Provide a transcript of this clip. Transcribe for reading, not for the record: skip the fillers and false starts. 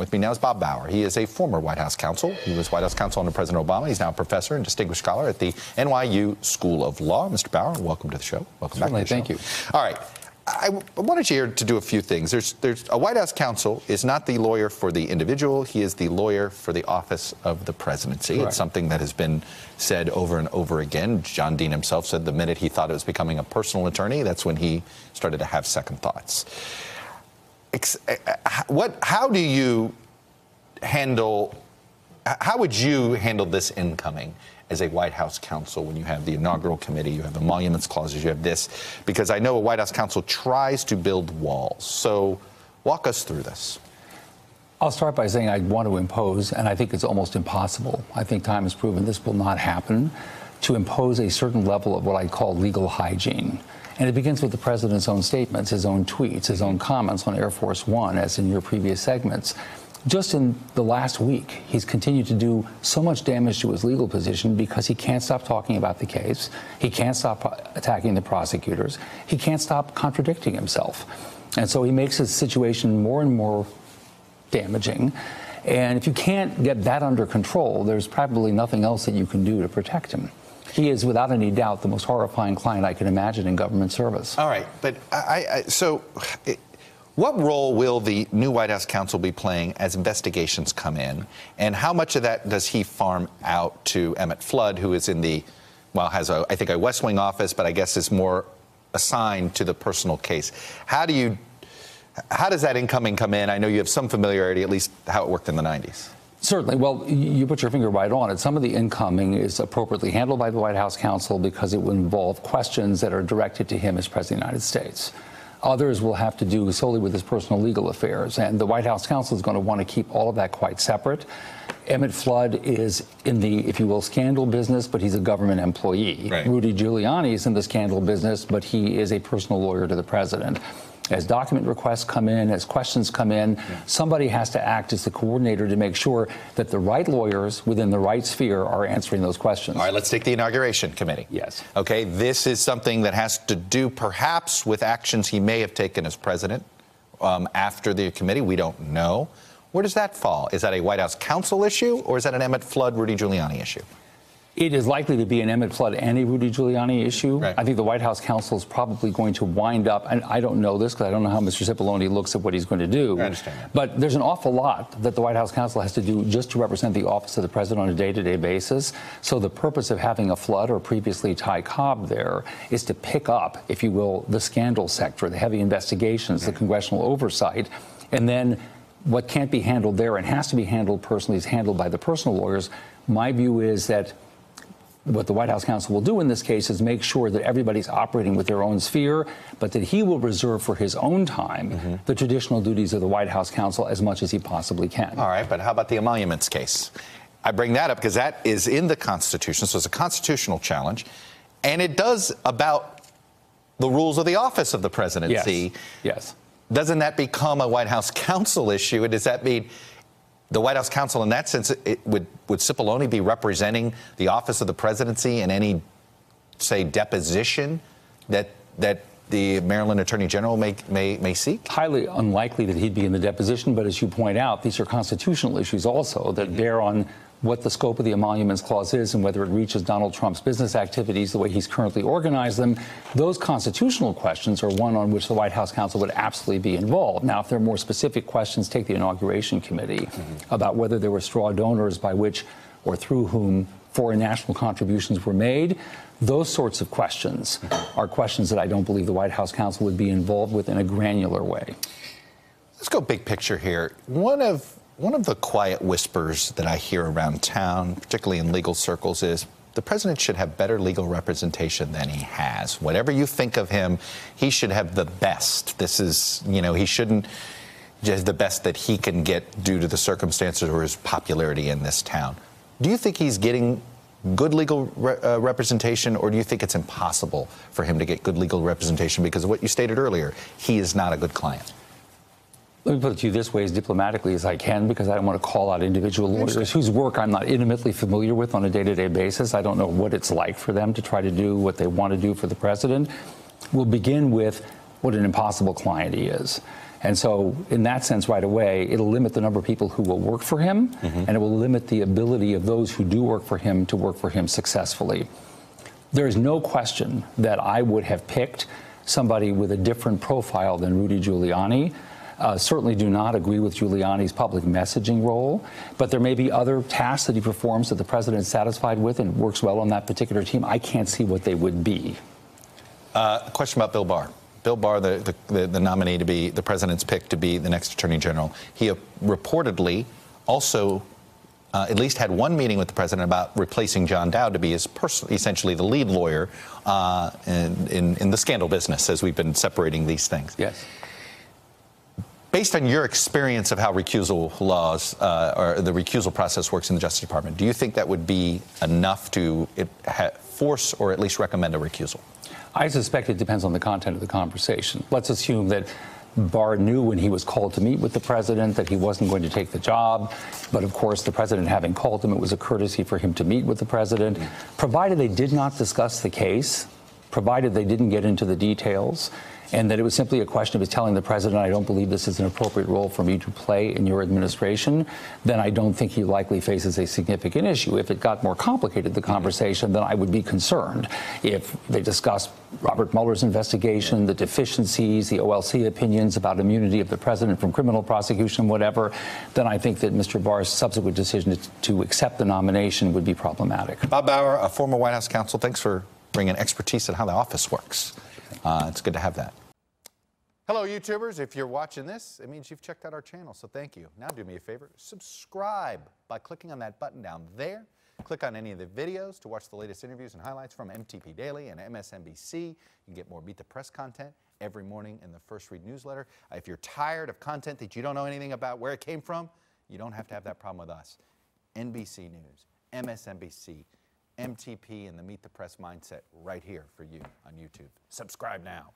With me now is Bob Bauer. He is a former White House counsel. He was White House counsel under President Obama. He's now a professor and distinguished scholar at the NYU School of Law. Mr. Bauer, welcome to the show. Welcome back to the show. Thank you. All right. I wanted you here to do a few things. There's a White House counsel is not the lawyer for the individual. He is the lawyer for the office of the presidency. Correct. It's something that has been said over and over again. John Dean himself said the minute he thought it was becoming a personal attorney, that's when he started to have second thoughts. How would you handle this incoming as a White House counsel when you have the inaugural committee, you have emoluments clauses, you have this? Because I know a White House counsel tries to build walls. So walk us through this. I'll start by saying I want to impose, and I think it's almost impossible. I think time has proven this will not happen, to impose a certain level of what I call legal hygiene. And it begins with the president's own statements, his own tweets, his own comments on Air Force One, as in your previous segments. Just in the last week, he's continued to do so much damage to his legal position because he can't stop talking about the case. He can't stop attacking the prosecutors. He can't stop contradicting himself. And so he makes his situation more and more damaging. And if you can't get that under control, there's probably nothing else that you can do to protect him. He is, without any doubt, the most horrifying client I can imagine in government service. All right, but what role will the new White House counsel be playing as investigations come in? And how much of that does he farm out to Emmett Flood, who is in has I think a West Wing office, but I guess is more assigned to the personal case? How does that incoming come in? I know you have some familiarity, at least how it worked in the 90s. Certainly. Well, you put your finger right on it. Some of the incoming is appropriately handled by the White House counsel because it would involve questions that are directed to him as President of the United States. Others will have to do solely with his personal legal affairs, and the White House counsel is going to want to keep all of that quite separate. Emmett Flood is in the, if you will, scandal business, but he's a government employee. Right. Rudy Giuliani is in the scandal business, but he is a personal lawyer to the president. As document requests come in, as questions come in, somebody has to act as the coordinator to make sure that the right lawyers within the right sphere are answering those questions. All right, let's take the inauguration committee. Yes. Okay, this is something that has to do perhaps with actions he may have taken as president after the committee. We don't know. Where does that fall? Is that a White House counsel issue, or is that an Emmett Flood, Rudy Giuliani issue? It is likely to be an Emmett Flood and a Rudy Giuliani issue. Right. I think the White House counsel is probably going to wind up, and I don't know this because I don't know how Mr. Cipollone looks at what he's going to do. I understand that. But there's an awful lot that the White House counsel has to do just to represent the office of the president on a day-to-day basis. So the purpose of having a Flood or previously Ty Cobb there is to pick up, if you will, the scandal sector, the heavy investigations, the congressional oversight, and then what can't be handled there and has to be handled personally is handled by the personal lawyers. My view is that what the White House counsel will do in this case is make sure that everybody's operating with their own sphere, but that he will reserve for his own time the traditional duties of the White House counsel as much as he possibly can. All right, but how about the emoluments case? I bring that up because that is in the Constitution, so it's a constitutional challenge, and it does about the rules of the office of the presidency. Yes. Doesn't that become a White House counsel issue, and does that mean the White House counsel, in that sense, would Cipollone be representing the office of the presidency in any, say, deposition that the Maryland Attorney General may seek? Highly unlikely that he'd be in the deposition, but as you point out, these are constitutional issues also that bear on what the scope of the emoluments clause is and whether it reaches Donald Trump's business activities the way he's currently organized them. Those constitutional questions are one on which the White House counsel would absolutely be involved. Now, if there are more specific questions, take the inauguration committee about whether there were straw donors by which or through whom foreign national contributions were made. Those sorts of questions are questions that I don't believe the White House counsel would be involved with in a granular way. Let's go big picture here. One of the quiet whispers that I hear around town, particularly in legal circles, is the president should have better legal representation than he has. Whatever you think of him, he should have the best. This is, he shouldn't just the best that he can get due to the circumstances or his popularity in this town. Do you think he's getting good legal representation, or do you think it's impossible for him to get good legal representation because of what you stated earlier? He is not a good client. Let me put it to you this way, as diplomatically as I can, because I don't want to call out individual lawyers whose work I'm not intimately familiar with on a day-to-day basis. I don't know what it's like for them to try to do what they want to do for the president. We'll begin with what an impossible client he is. And so in that sense, right away, it'll limit the number of people who will work for him, and it will limit the ability of those who do work for him to work for him successfully. There is no question that I would have picked somebody with a different profile than Rudy Giuliani. Certainly do not agree with Giuliani's public messaging role, but there may be other tasks that he performs that the president is satisfied with and works well on that particular team. I can't see what they would be. A question about Bill Barr. Bill Barr, the nominee to be the president's pick to be the next attorney general. He reportedly also at least had one meeting with the president about replacing John Dowd to be his essentially the lead lawyer in the scandal business, as we've been separating these things. Yes. Based on your experience of how recusal laws or the recusal process works in the Justice Department, do you think that would be enough to force or at least recommend a recusal? I suspect it depends on the content of the conversation. Let's assume that Barr knew when he was called to meet with the president that he wasn't going to take the job. But of course, the president having called him, it was a courtesy for him to meet with the president, provided they did not discuss the case, provided they didn't get into the details, and that it was simply a question of his telling the president, I don't believe this is an appropriate role for me to play in your administration, then I don't think he likely faces a significant issue. If it got more complicated, the conversation, then I would be concerned. If they discussed Robert Mueller's investigation, the deficiencies, the OLC opinions about immunity of the president from criminal prosecution, whatever, then I think that Mr. Barr's subsequent decision to accept the nomination would be problematic. Bob Bauer, a former White House counsel, thanks for bringing expertise on how the office works. It's good to have that. Hello, YouTubers. If you're watching this, it means you've checked out our channel, so thank you. Now do me a favor, subscribe by clicking on that button down there. Click on any of the videos to watch the latest interviews and highlights from MTP Daily and MSNBC. You can get more Meet the Press content every morning in the First Read newsletter. If you're tired of content that you don't know anything about where it came from, you don't have to have that problem with us. NBC News, MSNBC, MTP, and the Meet the Press mindset right here for you on YouTube. Subscribe now.